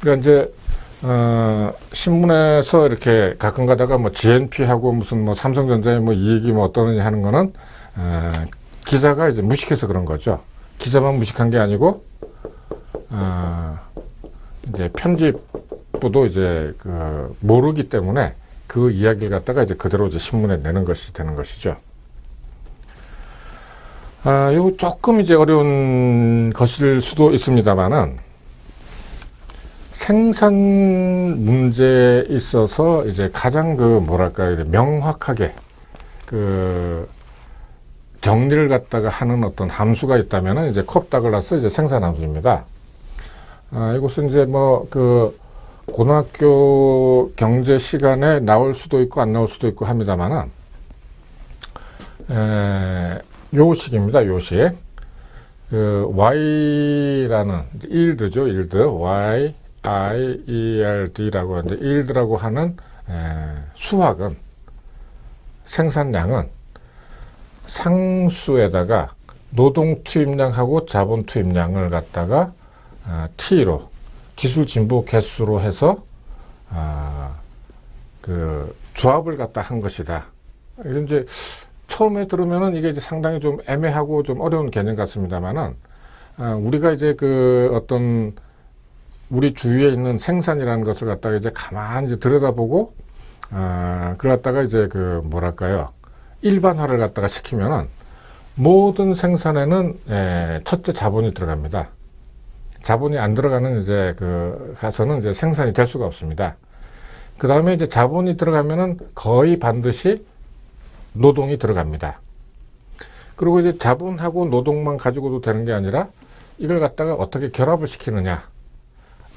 Speaker 1: 그러니까 이제 신문에서 이렇게 가끔 가다가 뭐 GNP하고 무슨 뭐 삼성전자의 뭐 이익이 뭐 어떠느냐 하는 거는 기자가 이제 무식해서 그런 거죠. 기자만 무식한 게 아니고 이제 정부도 이제 모르기 때문에 그 이야기를 갖다가 이제 그대로 이제 신문에 내는 것이 되는 것이죠. 이거 조금 이제 어려운 것일 수도 있습니다만은, 생산 문제에 있어서 이제 가장 뭐랄까요, 명확하게 정리를 갖다가 하는 어떤 함수가 있다면은 이제 콥 다글라스 이제 생산 함수입니다. 이것은 이제 고등학교 경제 시간에 나올 수도 있고 안 나올 수도 있고 합니다만은, 요식입니다. 요식. y라는 yield죠. yield라고 하는데, yield라고 하는 수확은, 생산량은 상수에다가 노동 투입량하고 자본 투입량을 갖다가 t로, 기술 진보 개수로 해서 조합을 갖다 한 것이다. 이제 처음에 들으면은 이게 이제 상당히 좀 애매하고 좀 어려운 개념 같습니다만은, 우리가 이제 어떤 우리 주위에 있는 생산이라는 것을 갖다가 이제 가만히 이제 들여다보고, 그걸 갖다가 이제 뭐랄까요, 일반화를 갖다가 시키면은 모든 생산에는 첫째 자본이 들어갑니다. 자본이 안 들어가는 이제 가서는 이제 생산이 될 수가 없습니다. 그 다음에 이제 자본이 들어가면은 거의 반드시 노동이 들어갑니다. 그리고 이제 자본하고 노동만 가지고도 되는 게 아니라 이걸 갖다가 어떻게 결합을 시키느냐,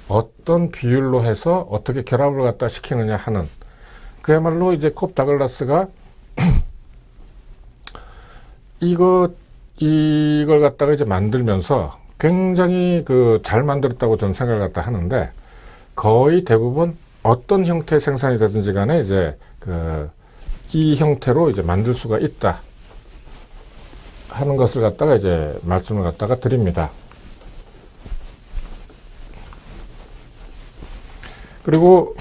Speaker 1: 어떤 비율로 해서 어떻게 결합을 갖다 시키느냐 하는, 그야말로 이제 콥 다글라스가 이걸 갖다가 이제 만들면서 굉장히 잘 만들었다고 저는 생각을 갖다 하는데, 거의 대부분 어떤 형태의 생산이 되든지 간에 이제 이 형태로 이제 만들 수가 있다 하는 것을 갖다가 이제 말씀을 갖다가 드립니다. 그리고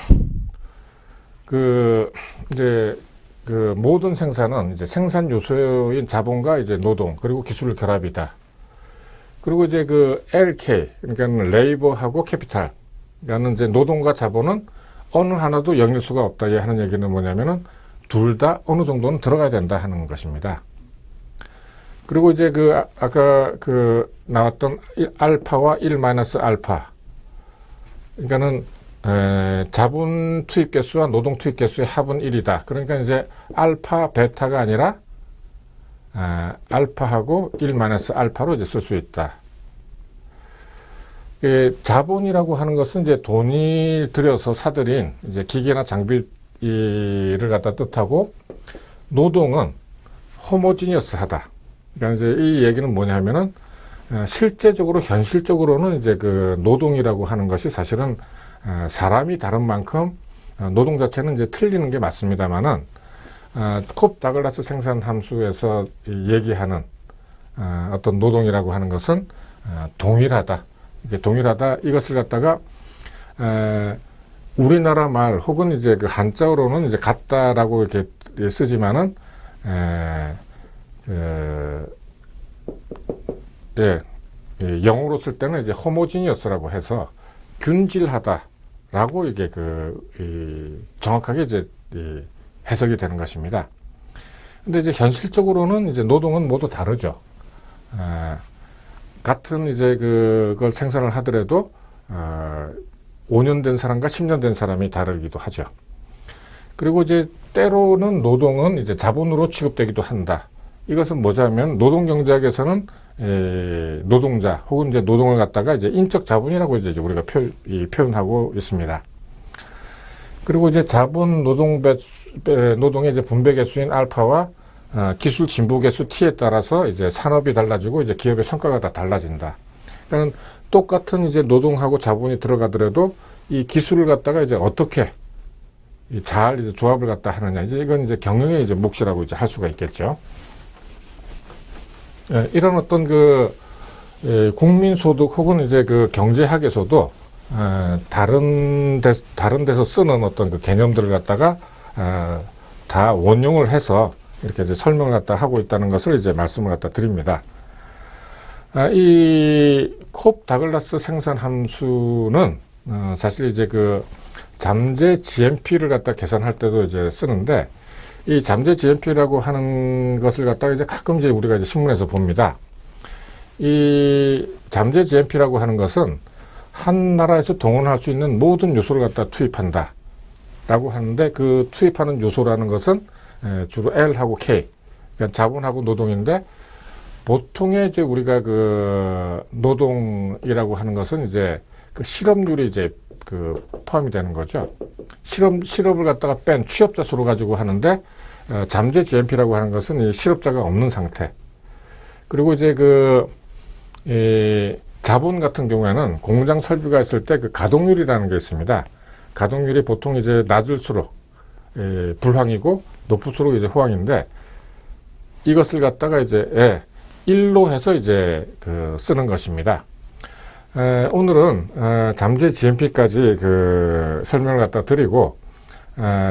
Speaker 1: 이제 모든 생산은 이제 생산 요소인 자본과 이제 노동 그리고 기술 결합이다. 그리고 이제 LK, 그러니까 레이버하고 캐피탈, 그러니까 이제 노동과 자본은 어느 하나도 영일 수가 없다 하는 얘기는 뭐냐면은 둘 다 어느 정도는 들어가야 된다 하는 것입니다. 그리고 이제 아까 나왔던 알파와 1 마이너스 알파, 그러니까는 자본 투입 개수와 노동 투입 개수의 합은 1이다. 그러니까 이제 알파, 베타가 아니라 알파하고 1 마이너스 알파로 이제 쓸 수 있다. 자본이라고 하는 것은 이제 돈이 들여서 사들인 이제 기계나 장비를 갖다 뜻하고, 노동은 호모지니어스하다. 그러니까 이제 이 얘기는 뭐냐면은 실제적으로 현실적으로는 이제 노동이라고 하는 것이 사실은 사람이 다른 만큼 노동 자체는 이제 틀리는 게 맞습니다만은, 콥 다글라스 생산 함수에서 얘기하는 어떤 노동이라고 하는 것은 동일하다. 이게 동일하다. 이것을 갖다가 우리나라 말 혹은 이제 한자어로는 이제 같다라고 이렇게 쓰지만은 영어로 쓸 때는 이제 호모지니어스라고 해서 균질하다라고 이게 정확하게 이제 해석이 되는 것입니다. 근데 이제 현실적으로는 이제 노동은 모두 다르죠. 같은 이제 그걸 생산을 하더라도 5년 된 사람과 10년 된 사람이 다르기도 하죠. 그리고 이제 때로는 노동은 이제 자본으로 취급되기도 한다. 이것은 뭐냐면 노동경제학에서는 노동자 혹은 이제 노동을 갖다가 이제 인적 자본이라고 이제 우리가 표현하고 있습니다. 그리고 이제 자본 노동의 이제 분배 개수인 알파와 기술 진보 개수 T에 따라서 이제 산업이 달라지고 이제 기업의 성과가 다 달라진다. 그러니까 똑같은 이제 노동하고 자본이 들어가더라도 이 기술을 갖다가 이제 어떻게 잘 이제 조합을 갖다 하느냐. 이제 이건 이제 경영의 이제 몫이라고 이제 할 수가 있겠죠. 이런 어떤 국민소득 혹은 이제 경제학에서도 다른 데서 쓰는 어떤 개념들을 갖다가 다 원용을 해서 이렇게 이제 설명을 갖다 하고 있다는 것을 이제 말씀을 갖다 드립니다. 이 콥 다글라스 생산 함수는 사실 이제 잠재 GMP를 갖다 계산할 때도 이제 쓰는데, 이 잠재 GMP라고 하는 것을 갖다가 이제 가끔 이제 우리가 이제 신문에서 봅니다. 이 잠재 GMP라고 하는 것은 한 나라에서 동원할 수 있는 모든 요소를 갖다 투입한다 라고 하는데, 그 투입하는 요소라는 것은 주로 L하고 K, 그러니까 자본하고 노동인데, 보통의 이제 우리가 그 노동이라고 하는 것은 이제 그 실업률이 이제 그 포함이 되는 거죠. 실업을 갖다가 뺀 취업자 수로 가지고 하는데, 잠재 GMP라고 하는 것은 이 실업자가 없는 상태. 그리고 이제 이 자본 같은 경우에는 공장 설비가 있을 때 그 가동률이라는 게 있습니다. 가동률이 보통 이제 낮을수록 불황이고 높을수록 이제 호황인데, 이것을 갖다가 이제 1로 해서 이제 쓰는 것입니다. 오늘은 잠재 GMP까지 설명을 갖다 드리고,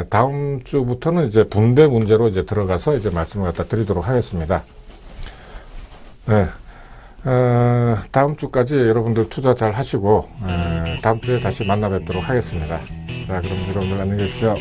Speaker 1: 다음 주부터는 이제 분배 문제로 이제 들어가서 이제 말씀을 갖다 드리도록 하겠습니다. 네. 다음 주까지 여러분들 투자 잘 하시고, 다음 주에 다시 만나 뵙도록 하겠습니다. 자, 그럼 여러분들 안녕히 계십시오.